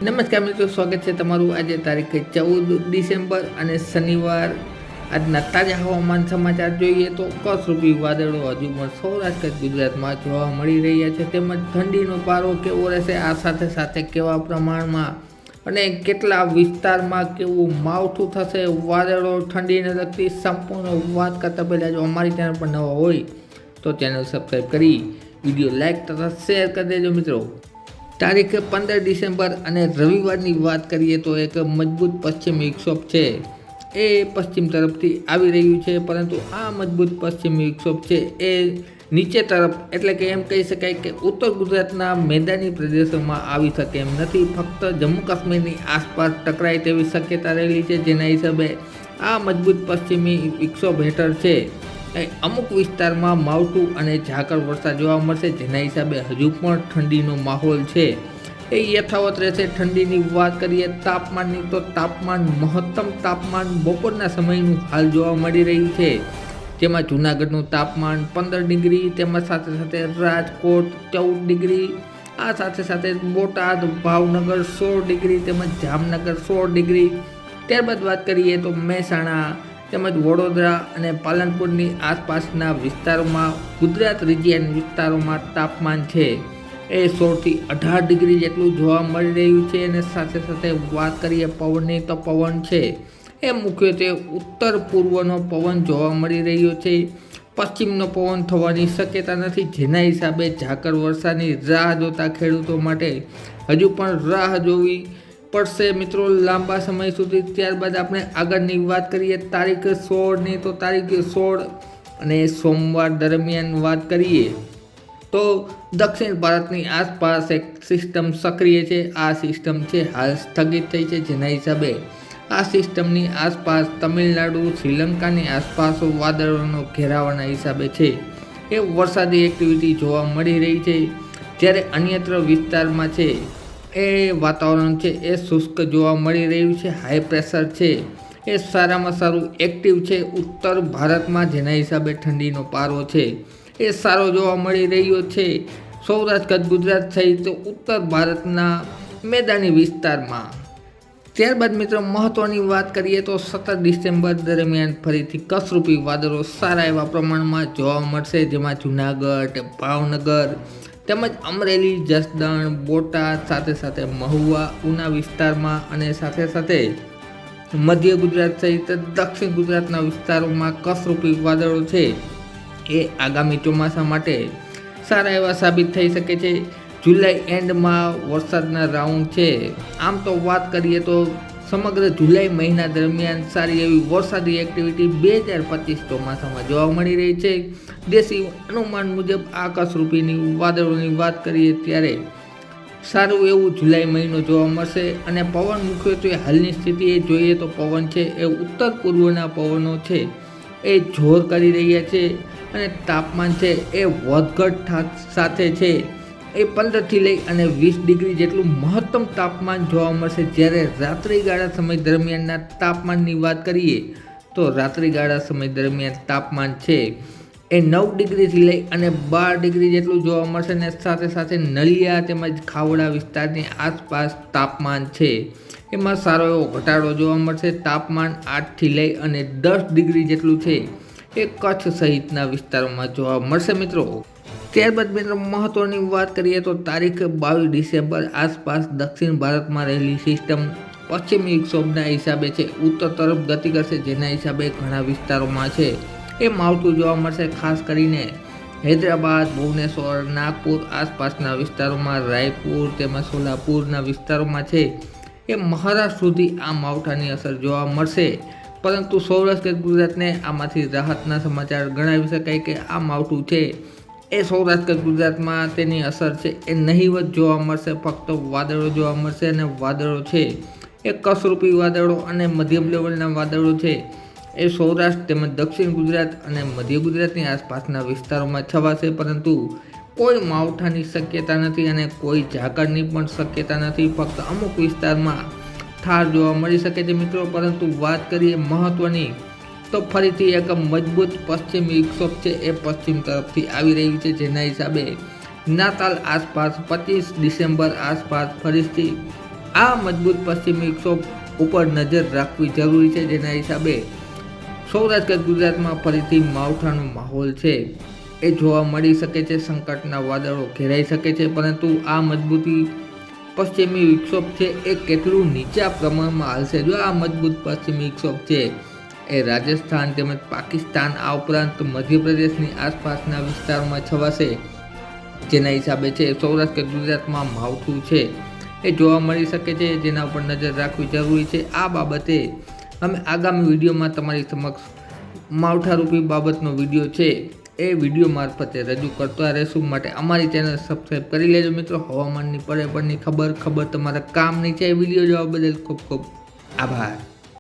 નમસ્કાર મિત્રો, સ્વાગત છે તમારું આજે તારીખ 14 ડિસેમ્બર અને શનિવાર. આજના તાજા હવામાન સમાચાર જોઈએ તો કસરૂપી વાદળો હજુ પણ સૌરાષ્ટ્ર ગુજરાતમાં જોવા મળી રહ્યા છે, તેમજ ઠંડીનો પારો કેવો રહેશે, આ સાથે સાથે કેવા પ્રમાણમાં અને કેટલા વિસ્તારમાં કેવું માવઠું થશે, વાદળો ઠંડીને લગતી સંપૂર્ણ વાત કરતાં પહેલાં જો અમારી ચેનલ પર નવા હોય તો ચેનલ સબસ્ક્રાઈબ કરી વિડીયો લાઇક તથા શેર કરી દેજો મિત્રો. તારીખ 15 ડિસેમ્બર અને રવિવારની વાત કરીએ તો એક મજબૂત પશ્ચિમ વિક્ષોભ છે એ પશ્ચિમ તરફથી આવી રહ્યું છે, પરંતુ આ મજબૂત પશ્ચિમ વિક્ષોભ છે એ નીચે તરફ એટલે કે એમ કહી શકાય કે ઉત્તર ગુજરાતના મેદાની પ્રદેશોમાં આવી શકે એમ નથી, ફક્ત જમ્મુ કાશ્મીરની આસપાસ ટકરાય તેવી શક્યતા રહેલી છે. જેના હિસાબે આ મજબૂત પશ્ચિમી વિક્ષોભ હેઠળ છે અમુક વિસ્તારમાં માવઠું અને ઝાકળ વરસાદ જોવા મળશે. જેના હિસાબે હજુ પણ ઠંડીનો માહોલ છે એ યથાવત રહેશે. ઠંડીની વાત કરીએ તાપમાનની તો મહત્તમ તાપમાન બપોરના સમયનું હાલ જોવા મળી રહ્યું છે, જેમાં જૂનાગઢનું તાપમાન 15 ડિગ્રી, તેમજ સાથે સાથે રાજકોટ 14 ડિગ્રી, આ સાથે સાથે બોટાદ, ભાવનગર 16 ડિગ્રી, તેમજ જામનગર 16 ડિગ્રી. ત્યારબાદ વાત કરીએ તો મહેસાણા તેમજ વડોદરા અને પાલનપુરની આસપાસના વિસ્તારોમાં, ગુજરાત રિજિયન વિસ્તારોમાં તાપમાન છે એ 16થી 18 ડિગ્રી જેટલું જોવા મળી રહ્યું છે. અને સાથે સાથે વાત કરીએ પવનની તો પવન છે એ મુખ્યત્વે ઉત્તર પૂર્વનો પવન જોવા મળી રહ્યો છે, પશ્ચિમનો પવન થવાની શક્યતા નથી. જેના હિસાબે ઝાકળ વર્ષાની રાહ જોતા ખેડૂતો માટે હજુ પણ રાહ જોવી પડશે મિત્રો લાંબા સમય સુધી. ત્યારબાદ આપણે આગળની વાત કરીએ તારીખ 16ની તો તારીખ 16 અને સોમવાર દરમિયાન વાત કરીએ તો દક્ષિણ ભારતની આસપાસ એક સિસ્ટમ સક્રિય છે. આ સિસ્ટમ છે હાલ સ્થગિત થઈ છે, જેના હિસાબે આ સિસ્ટમની આસપાસ તમિલનાડુ, શ્રીલંકાની આસપાસ વાદળોનો ઘેરાવાના હિસાબે છે એ વરસાદી એક્ટિવિટી જોવા મળી રહી છે. જ્યારે અન્યત્ર વિસ્તારમાં છે એ વાતાવરણ છે એ શુષ્ક જોવા મળી રહ્યું છે. હાઈ પ્રેશર છે એ સારામાં સારું એક્ટિવ છે ઉત્તર ભારતમાં, જેના હિસાબે ઠંડીનો પારો છે એ સારો જોવા મળી રહ્યો છે સૌરાષ્ટ્ર ગુજરાત સહિત ઉત્તર ભારતના મેદાની વિસ્તારમાં. ત્યારબાદ મિત્રો મહત્ત્વની વાત કરીએ તો 17 ડિસેમ્બર દરમિયાન ફરીથી કસરૂપી વાદળો સારા એવા પ્રમાણમાં જોવા મળશે, જેમાં જૂનાગઢ, ભાવનગર તેમજ અમરેલી, જસદણ, બોટાદ, સાથે સાથે મહુવા, ઉના વિસ્તારમાં અને સાથે સાથે મધ્ય ગુજરાત સહિત દક્ષિણ ગુજરાતના વિસ્તારોમાં કસરૂપી વાદળો છે એ આગામી ચોમાસા માટે સારા એવા સાબિત થઈ શકે છે. જુલાઈ એન્ડમાં વરસાદના રાઉન્ડ છે. આમ તો વાત કરીએ તો સમગ્ર જુલાઈ મહિના દરમિયાન સારી એવી વરસાદી એક્ટિવિટી 2025 ચોમાસામાં જોવા મળી રહી છે. દેશી અનુમાન મુજબ આ કસરૂપીની વાદળોની વાત કરીએ ત્યારે સારું એવું જુલાઈ મહિનો જોવા મળશે. અને પવન મુખ્યત્વે હાલની સ્થિતિએ જોઈએ તો પવન છે એ ઉત્તર પૂર્વના પવનો છે એ જોર કરી રહ્યા છે અને તાપમાન છે એ વધઘટ સાથે છે એ 15થી લઈ અને 20 ડિગ્રી જેટલું મહત્તમ તાપમાન જોવા મળશે. જ્યારે રાત્રિગાળા સમય દરમિયાનના તાપમાનની વાત કરીએ તો રાત્રિગાળા સમય દરમિયાન તાપમાન છે એ 9 ડિગ્રીથી લઈ અને 12 ડિગ્રી જેટલું જોવા મળશે. અને સાથે સાથે નલિયા તેમજ ખાવડા વિસ્તારની આસપાસ તાપમાન છે એમાં સારો એવો ઘટાડો જોવા મળશે. તાપમાન 8થી લઈ અને 10 ડિગ્રી જેટલું છે એ કચ્છ સહિતના વિસ્તારોમાં જોવા મળશે મિત્રો. ત્યારબાદ મિત્રો મહત્ત્વની વાત કરીએ તો તારીખ 22 ડિસેમ્બર આસપાસ દક્ષિણ ભારતમાં રહેલી સિસ્ટમ પશ્ચિમી વિક્ષોભના હિસાબે છે ઉત્તર તરફ ગતિ કરશે, જેના હિસાબે ઘણા વિસ્તારોમાં છે એ માવઠું જોવા મળશે. ખાસ કરીને હૈદરાબાદ, ભુવનેશ્વર, નાગપુર આસપાસના વિસ્તારોમાં, રાયપુર તેમજ સોલાપુરના વિસ્તારોમાં છે એ મહારાષ્ટ્ર સુધી આ માવઠાની અસર જોવા મળશે. પરંતુ સૌરાષ્ટ્ર ગુજરાતને આમાંથી રાહતના સમાચાર ગણાવી શકાય કે આ માવઠું છે એ સૌરાષ્ટ્ર ગુજરાતમાં તેની અસર છે એ નહીવત જોવા મળશે, ફક્ત વાદળો જોવા મળશે. અને વાદળો છે એ કસરૂપી વાદળો અને મધ્યમ લેવલના વાદળો છે એ સૌરાષ્ટ્ર તેમજ દક્ષિણ ગુજરાત અને મધ્ય ગુજરાતની આસપાસના વિસ્તારોમાં છવાશે, પરંતુ કોઈ માવઠાની શક્યતા નથી અને કોઈ ઝાકળની પણ શક્યતા નથી. ફક્ત અમુક વિસ્તારમાં ઠાર જોવા મળી શકે છે મિત્રો. પરંતુ વાત કરીએ મહત્ત્વની તો ફરીથી એક મજબૂત પશ્ચિમ વિક્ષોભ છે એ પશ્ચિમ તરફથી આવી રહ્યું છે, જેના હિસાબે નાતાલ આસપાસ 25 ડિસેમ્બર આસપાસ ફરીથી આ મજબૂત પશ્ચિમી વિક્ષોભ ઉપર નજર રાખવી જરૂરી છે, જેના હિસાબે સૌરાષ્ટ્ર ગુજરાતમાં ફરીથી માવઠાનો માહોલ છે એ જોવા મળી શકે છે. સંકટના વાદળો ઘેરાઈ શકે છે, પરંતુ આ મજબૂતી પશ્ચિમી વિક્ષોભ છે એ કેટલું નીચા પ્રમાણમાં હાલશે. જો આ મજબૂત પશ્ચિમી વિક્ષોભ છે એ રાજસ્થાન તેમજ પાકિસ્તાન આ ઉપરાંત મધ્યપ્રદેશની આસપાસના વિસ્તારોમાં છવાશે, જેના હિસાબે છે સૌરાષ્ટ્ર ગુજરાતમાં માવઠું છે એ જોવા મળી શકે છે, જેના ઉપર નજર રાખવી જરૂરી છે. આ બાબતે અમે આગામી વિડીયોમાં તમારી સમક્ષ માવઠારૂપી બાબતનો વિડીયો છે એ વિડીયો મારફતે રજૂ કરતા રહેશું. માટે અમારી ચેનલ સબસ્ક્રાઈબ કરી લેજો મિત્રો. હવામાનની પળે પળની ખબર તમારા કામની છે. વિડીયો જોવા બદલ ખૂબ ખૂબ આભાર.